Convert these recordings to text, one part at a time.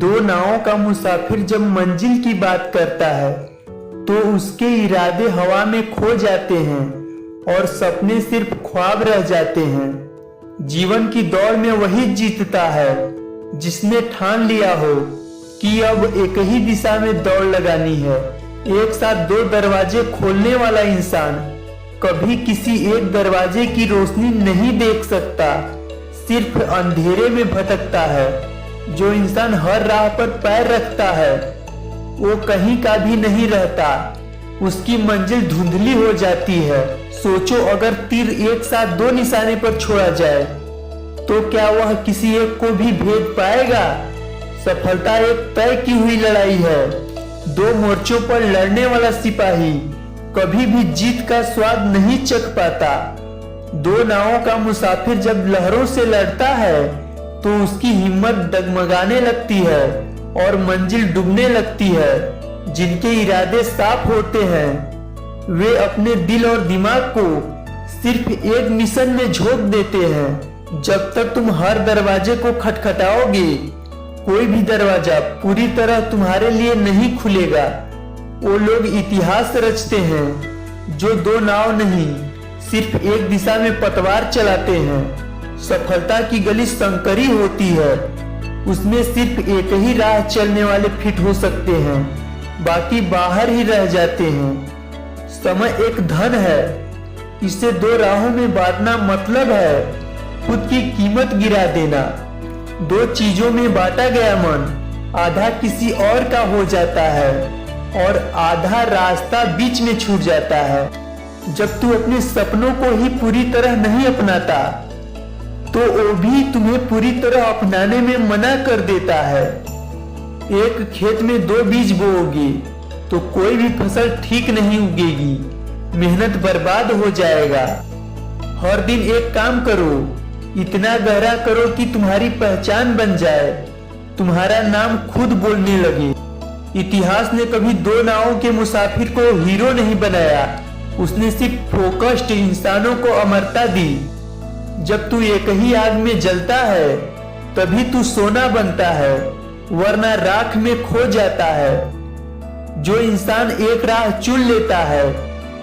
दो नावों का मुसाफिर जब मंजिल की बात करता है तो उसके इरादे हवा में खो जाते हैं और सपने सिर्फ ख्वाब रह जाते हैं। जीवन की दौड़ में वही जीतता है जिसने ठान लिया हो कि अब एक ही दिशा में दौड़ लगानी है। एक साथ दो दरवाजे खोलने वाला इंसान कभी किसी एक दरवाजे की रोशनी नहीं देख सकता, सिर्फ अंधेरे में भटकता है। जो इंसान हर राह पर पैर रखता है वो कहीं का भी नहीं रहता, उसकी मंजिल धुंधली हो जाती है। सोचो, अगर तीर एक साथ दो निशाने पर छोड़ा जाए तो क्या वह किसी एक को भी भेद पाएगा? सफलता एक तय की हुई लड़ाई है। दो मोर्चों पर लड़ने वाला सिपाही कभी भी जीत का स्वाद नहीं चख पाता। दो नावों का मुसाफिर जब लहरों से लड़ता है तो उसकी हिम्मत डगमगाने लगती है और मंजिल डूबने लगती है। जिनके इरादे साफ होते हैं वे अपने दिल और दिमाग को सिर्फ एक मिशन में झोंक देते हैं। जब तक तुम हर दरवाजे को खटखटाओगे कोई भी दरवाजा पूरी तरह तुम्हारे लिए नहीं खुलेगा। वो लोग इतिहास रचते हैं जो दो नाव नहीं, सिर्फ एक दिशा में पतवार चलाते हैं। सफलता की गली संकरी होती है, उसमें सिर्फ एक ही राह चलने वाले फिट हो सकते हैं, बाकी बाहर ही रह जाते हैं। समय एक धन है, इसे दो राहों में बांटना मतलब है खुद की कीमत गिरा देना। दो चीजों में बांटा गया मन आधा किसी और का हो जाता है और आधा रास्ता बीच में छूट जाता है। जब तू अपने सपनों को ही पूरी तरह नहीं अपनाता तो वो भी तुम्हें पूरी तरह अपनाने में मना कर देता है। एक खेत में दो बीज बोओगे तो कोई भी फसल ठीक नहीं उगेगी, मेहनत बर्बाद हो जाएगा। हर दिन एक काम करो, इतना गहरा करो कि तुम्हारी पहचान बन जाए, तुम्हारा नाम खुद बोलने लगे। इतिहास ने कभी दो नावों के मुसाफिर को हीरो नहीं बनाया, उसने सिर्फ फोकस्ड इंसानों को अमरता दी। जब तू एक ही आग में जलता है तभी तू सोना बनता है, वरना राख में खो जाता है। जो इंसान एक राह चुन लेता है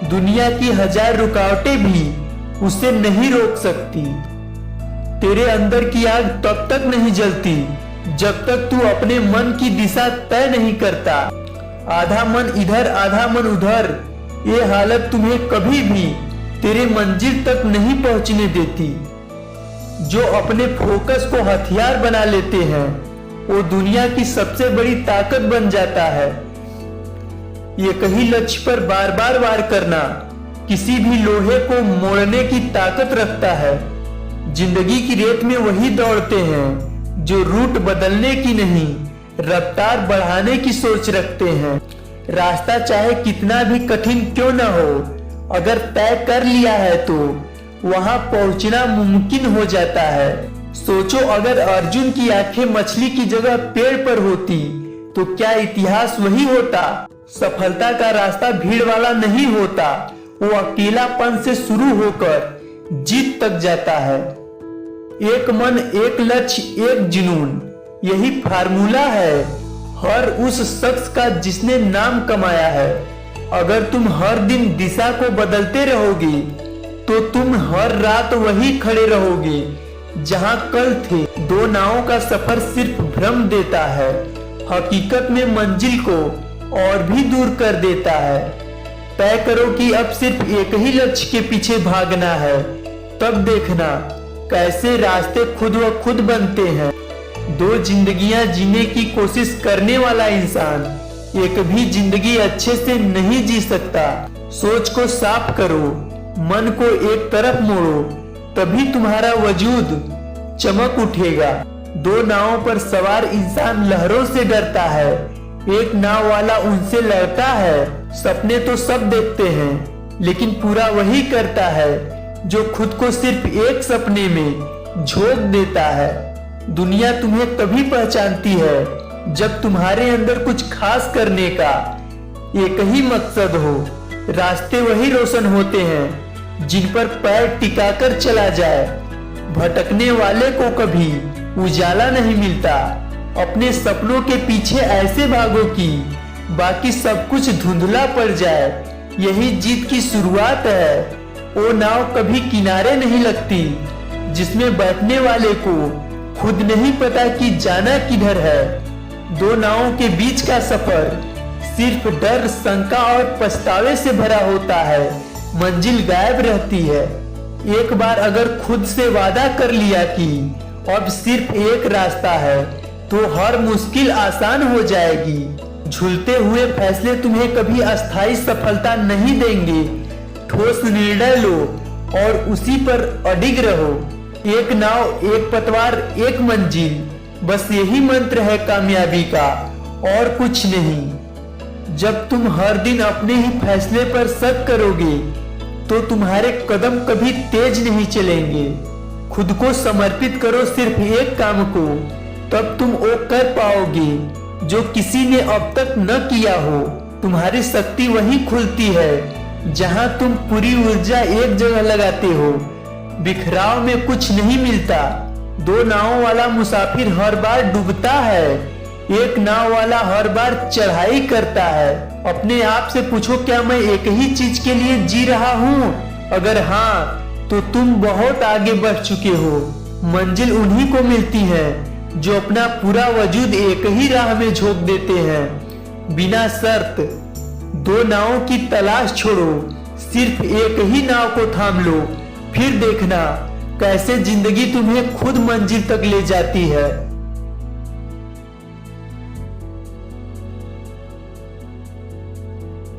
दुनिया की 1000 रुकावटें भी उसे नहीं रोक सकती। तेरे अंदर की आग तब तक नहीं जलती जब तक तू अपने मन की दिशा तय नहीं करता। आधा मन इधर आधा मन उधर, ये हालत तुम्हें कभी भी तेरे मंजिल तक नहीं पहुंचने देती। जो अपने फोकस को हथियार बना लेते हैं वो दुनिया की सबसे बड़ी ताकत बन जाता है। ये कहीं लक्ष्य पर बार बार वार करना किसी भी लोहे को मोड़ने की ताकत रखता है। जिंदगी की रेत में वही दौड़ते हैं जो रूट बदलने की नहीं, रफ्तार बढ़ाने की सोच रखते हैं। रास्ता चाहे कितना भी कठिन क्यों न हो, अगर तय कर लिया है तो वहां पहुंचना मुमकिन हो जाता है। सोचो, अगर अर्जुन की आंखें मछली की जगह पेड़ पर होती तो क्या इतिहास वही होता? सफलता का रास्ता भीड़ वाला नहीं होता, वो अकेलापन से शुरू होकर जीत तक जाता है। एक मन, एक लक्ष्य, एक जुनून, यही फार्मूला है हर उस शख्स का जिसने नाम कमाया है। अगर तुम हर दिन दिशा को बदलते रहोगे तो तुम हर रात वही खड़े रहोगे जहां कल थे। दो नावों का सफर सिर्फ भ्रम देता है, हकीकत में मंजिल को और भी दूर कर देता है। तय करो कि अब सिर्फ एक ही लक्ष्य के पीछे भागना है, तब देखना कैसे रास्ते खुद व खुद बनते हैं। दो जिंदगियां जीने की कोशिश करने वाला इंसान एक भी जिंदगी अच्छे से नहीं जी सकता। सोच को साफ करो, मन को एक तरफ मोड़ो, तभी तुम्हारा वजूद चमक उठेगा। दो नावों पर सवार इंसान लहरों से डरता है, एक नाव वाला उनसे लड़ता है। सपने तो सब देखते हैं लेकिन पूरा वही करता है जो खुद को सिर्फ एक सपने में झोंक देता है। दुनिया तुम्हें तभी पहचानती है जब तुम्हारे अंदर कुछ खास करने का एक ही मकसद हो। रास्ते वही रोशन होते हैं जिन पर पैर टिकाकर चला जाए। भटकने वाले को कभी उजाला नहीं मिलता, अपने सपनों के पीछे ऐसे भागो कि बाकी सब कुछ धुंधला पड़ जाए। यही जीत की शुरुआत है। वो नाव कभी किनारे नहीं लगती जिसमें बैठने वाले को खुद नहीं पता कि जाना किधर है। दो नावों के बीच का सफर सिर्फ डर, शंका और पछतावे से भरा होता है। मंजिल गायब रहती है। एक बार अगर खुद से वादा कर लिया कि अब सिर्फ एक रास्ता है तो हर मुश्किल आसान हो जाएगी। झूलते हुए फैसले तुम्हें कभी अस्थायी सफलता नहीं देंगे। ठोस निर्णय लो और उसी पर अडिग रहो। एक नाव, एक पतवार, एक मंजिल, बस यही मंत्र है कामयाबी का और कुछ नहीं। जब तुम हर दिन अपने ही फैसले पर शक करोगे तो तुम्हारे कदम कभी तेज नहीं चलेंगे। खुद को समर्पित करो सिर्फ एक काम को, तब तुम वो कर पाओगे जो किसी ने अब तक न किया हो। तुम्हारी शक्ति वहीं खुलती है जहां तुम पूरी ऊर्जा एक जगह लगाते हो। बिखराव में कुछ नहीं मिलता। दो नावों वाला मुसाफिर हर बार डूबता है, एक नाव वाला हर बार चढ़ाई करता है। अपने आप से पूछो, क्या मैं एक ही चीज के लिए जी रहा हूँ? अगर हाँ तो तुम बहुत आगे बढ़ चुके हो। मंजिल उन्हीं को मिलती है जो अपना पूरा वजूद एक ही राह में झोंक देते हैं बिना शर्त। दो नावों की तलाश छोड़ो, सिर्फ एक ही नाव को थाम लो, फिर देखना कैसे जिंदगी तुम्हें खुद मंजिल तक ले जाती है।